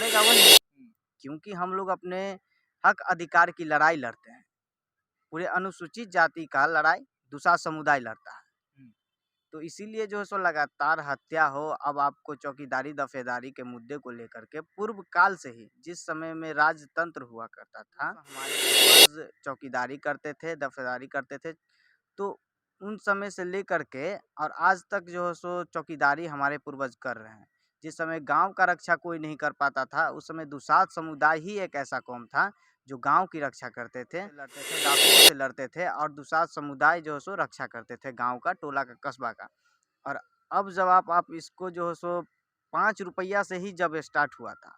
मरेगा वही, क्योंकि हम लोग अपने हक अधिकार की लड़ाई लड़ते हैं। पूरे अनुसूचित जाति का लड़ाई दूसरा समुदाय लड़ता है। तो इसीलिए जो है सो लगातार हत्या हो। अब आपको चौकीदारी दफेदारी के मुद्दे को लेकर के पूर्व काल से ही, जिस समय में राजतंत्र हुआ करता था, हमारे पूर्वज चौकीदारी करते थे, दफेदारी करते थे। तो उन समय से लेकर के और आज तक जो है सो चौकीदारी हमारे पूर्वज कर रहे हैं। जिस समय गांव का रक्षा कोई नहीं कर पाता था, उस समय दुसाध समुदाय ही एक ऐसा कौम था जो गांव की रक्षा करते थे, डाकुओं से लड़ते थे और दुसाध समुदाय जो है सो रक्षा करते थे गांव का, टोला का, कस्बा का। और अब जब आप इसको जो है सो 5 रुपया से ही जब स्टार्ट हुआ था,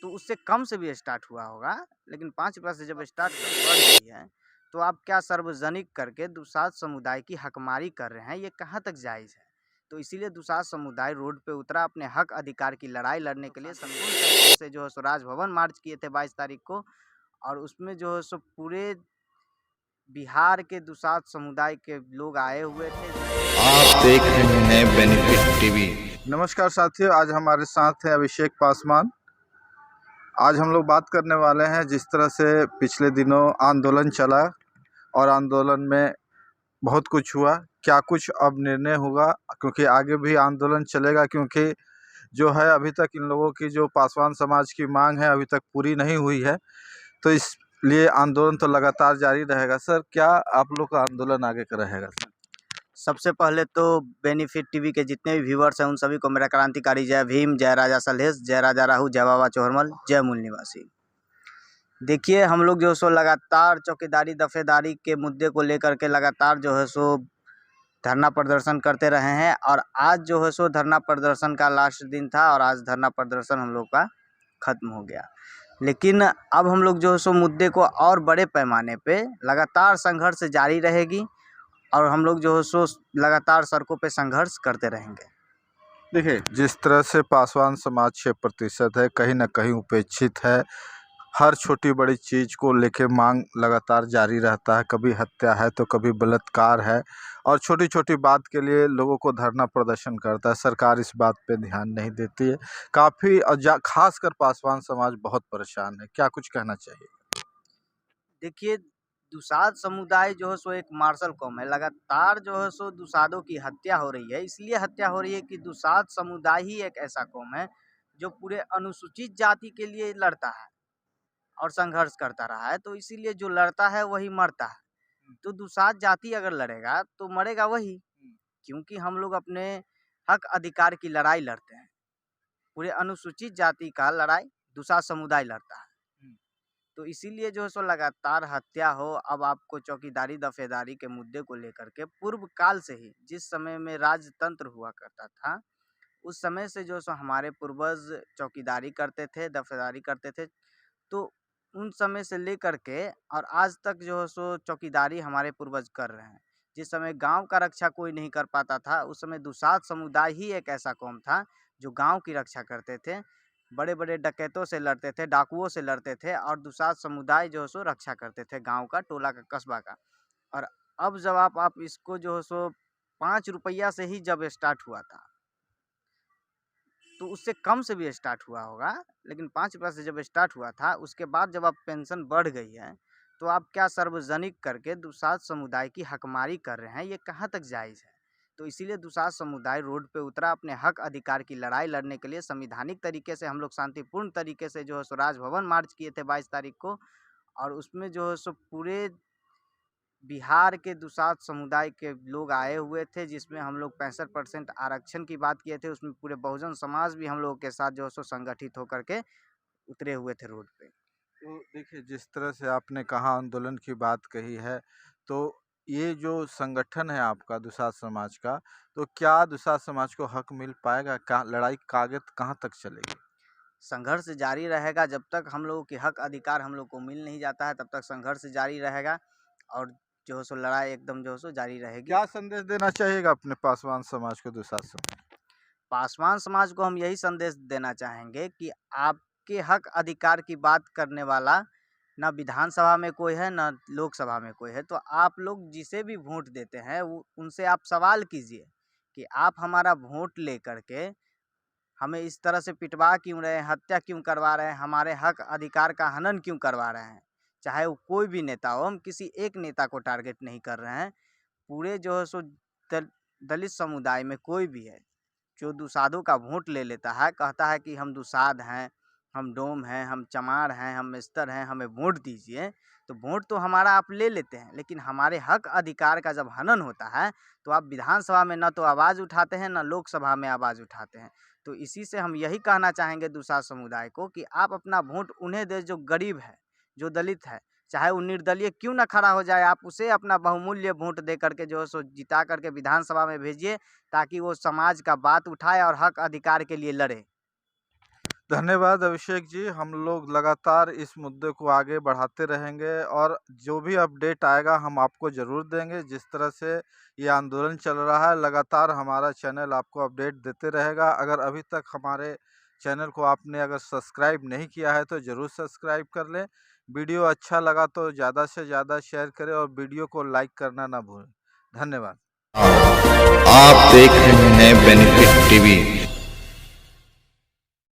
तो उससे कम से भी स्टार्ट हुआ होगा, लेकिन 5 रुपया से जब स्टार्ट बढ़ गई है, तो आप क्या सार्वजनिक करके दुसाध समुदाय की हकमारी कर रहे हैं, ये कहाँ तक जायज़ है? तो इसीलिए दुसाध समुदाय रोड पे उतरा अपने हक अधिकार की लड़ाई लड़ने के लिए। संपूर्ण तरीके से जो है सो राजभवन मार्च किए थे 22 तारीख को, और उसमें जो है सो पूरे बिहार के दुसाध समुदाय के लोग आए हुए थे। आप देख रहे हैं बेनिफिट टीवी। नमस्कार साथियों, आज हमारे साथ है अभिषेक पासवान। आज हम लोग बात करने वाले हैं जिस तरह से पिछले दिनों आंदोलन चला और आंदोलन में बहुत कुछ हुआ, क्या कुछ अब निर्णय होगा, क्योंकि आगे भी आंदोलन चलेगा, क्योंकि जो है अभी तक इन लोगों की जो पासवान समाज की मांग है अभी तक पूरी नहीं हुई है, तो इसलिए आंदोलन तो लगातार जारी रहेगा। सर, क्या आप लोग का आंदोलन आगे का रहेगा? सर, सबसे पहले तो बेनिफिट टीवी के जितने भी व्यूवर्स हैं उन सभी को मेरा क्रांतिकारी जय भीम, जय राजा सलहेश, जय राजा राहु, जय बाबा चौहरमल, जय मूल निवासी। देखिए, हम लोग जो सो लगातार चौकीदारी दफेदारी के मुद्दे को लेकर के लगातार जो है सो धरना प्रदर्शन करते रहे हैं, और आज जो है सो धरना प्रदर्शन का लास्ट दिन था और आज धरना प्रदर्शन हम लोग का ख़त्म हो गया। लेकिन अब हम लोग जो है सो मुद्दे को और बड़े पैमाने पे लगातार संघर्ष जारी रहेगी और हम लोग जो है सो लगातार सड़कों पे संघर्ष करते रहेंगे। देखिए, जिस तरह से पासवान समाज 6% है, कहीं ना कहीं उपेक्षित है। हर छोटी बड़ी चीज़ को लेके मांग लगातार जारी रहता है, कभी हत्या है तो कभी बलात्कार है, और छोटी छोटी बात के लिए लोगों को धरना प्रदर्शन करता है। सरकार इस बात पे ध्यान नहीं देती है काफ़ी, और खासकर पासवान समाज बहुत परेशान है। क्या कुछ कहना चाहिए? देखिए, दुसाध समुदाय जो है सो एक मार्शल कौम है। लगातार जो है सो दुसाधों की हत्या हो रही है। इसलिए हत्या हो रही है कि दुसाध समुदाय ही एक ऐसा कौम है जो पूरे अनुसूचित जाति के लिए लड़ता है और संघर्ष करता रहा है। तो इसीलिए जो लड़ता है वही मरता है। तो दुसाध जाति अगर लड़ेगा तो मरेगा वही, क्योंकि हम लोग अपने हक अधिकार की लड़ाई लड़ते हैं। पूरे अनुसूचित जाति का लड़ाई दुसाध समुदाय लड़ता है। तो इसीलिए जो है सो लगातार हत्या हो। अब आपको चौकीदारी दफेदारी के मुद्दे को लेकर के पूर्व काल से ही, जिस समय में राजतंत्र हुआ करता था, उस समय से जो सो हमारे पूर्वज चौकीदारी करते थे, दफेदारी करते थे। तो उन समय से लेकर के और आज तक जो है सो चौकीदारी हमारे पूर्वज कर रहे हैं। जिस समय गांव का रक्षा कोई नहीं कर पाता था, उस समय दुसाध समुदाय ही एक ऐसा कौम था जो गांव की रक्षा करते थे, बड़े बड़े डकैतों से लड़ते थे, डाकुओं से लड़ते थे, और दुसाध समुदाय जो है सो रक्षा करते थे गांव का, टोला का, कस्बा का। और अब जब आप इसको जो है सो 5 रुपया से ही जब स्टार्ट हुआ था, तो उससे कम से भी स्टार्ट हुआ होगा, लेकिन 5 रुपया से जब स्टार्ट हुआ था, उसके बाद जब अब पेंशन बढ़ गई है, तो आप क्या सार्वजनिक करके दुसाध समुदाय की हकमारी कर रहे हैं, ये कहाँ तक जायज़ है? तो इसीलिए दुसाध समुदाय रोड पे उतरा अपने हक अधिकार की लड़ाई लड़ने के लिए। संवैधानिक तरीके से हम लोग शांतिपूर्ण तरीके से जो है सो राजभवन मार्च किए थे 22 तारीख को, और उसमें जो है सो पूरे बिहार के दुसाध समुदाय के लोग आए हुए थे, जिसमें हम लोग 65% आरक्षण की बात किए थे। उसमें पूरे बहुजन समाज भी हम लोगों के साथ जो है सो संगठित होकर के उतरे हुए थे रोड पे। तो देखिए, जिस तरह से आपने कहा आंदोलन की बात कही है, तो ये जो संगठन है आपका दुसाध समाज का, तो क्या दुसाध समाज को हक मिल पाएगा? क्या लड़ाई कागज कहाँ तक चलेगी? संघर्ष जारी रहेगा जब तक हम लोगों के हक अधिकार हम लोग को मिल नहीं जाता है, तब तक संघर्ष जारी रहेगा और जो है सो लड़ाई एकदम जो है सो जारी रहेगी। क्या संदेश देना चाहिएगा अपने पासवान समाज को, दुसाध समाज? पासवान समाज को हम यही संदेश देना चाहेंगे कि आपके हक अधिकार की बात करने वाला ना विधानसभा में कोई है, ना लोकसभा में कोई है। तो आप लोग जिसे भी वोट देते हैं उनसे आप सवाल कीजिए कि आप हमारा वोट लेकर के हमें इस तरह से पिटवा क्यों रहे हैं, हत्या क्यों करवा रहे हैं, हमारे हक अधिकार का हनन क्यों करवा रहे हैं। चाहे वो कोई भी नेता हो, हम किसी एक नेता को टारगेट नहीं कर रहे हैं। पूरे जो है सो दलित समुदाय में कोई भी है जो दुसाधों का वोट ले लेता है, कहता है कि हम दुसाध हैं, हम डोम हैं, हम चमार हैं, हम मिस्तर हैं, हमें वोट दीजिए। तो वोट तो हमारा आप ले लेते हैं, लेकिन हमारे हक अधिकार का जब हनन होता है तो आप विधानसभा में न तो आवाज़ उठाते हैं, न लोकसभा में आवाज़ उठाते हैं। तो इसी से हम यही कहना चाहेंगे दुसाध समुदाय को कि आप अपना वोट उन्हें दें जो गरीब है, जो दलित है, चाहे वो निर्दलीय क्यों ना खड़ा हो जाए, आप उसे अपना बहुमूल्य वोट दे करके जो है सो जिता करके विधानसभा में भेजिए, ताकि वो समाज का बात उठाए और हक अधिकार के लिए लड़े। धन्यवाद अभिषेक जी। हम लोग लगातार इस मुद्दे को आगे बढ़ाते रहेंगे और जो भी अपडेट आएगा हम आपको ज़रूर देंगे। जिस तरह से ये आंदोलन चल रहा है, लगातार हमारा चैनल आपको अपडेट देते रहेगा। अगर अभी तक हमारे चैनल को आपने अगर सब्सक्राइब नहीं किया है तो ज़रूर सब्सक्राइब कर लें। वीडियो अच्छा लगा तो ज़्यादा से ज़्यादा शेयर करें और वीडियो को लाइक करना ना भूलें। धन्यवाद। आप देख रहे हैं बेनिफिट टीवी।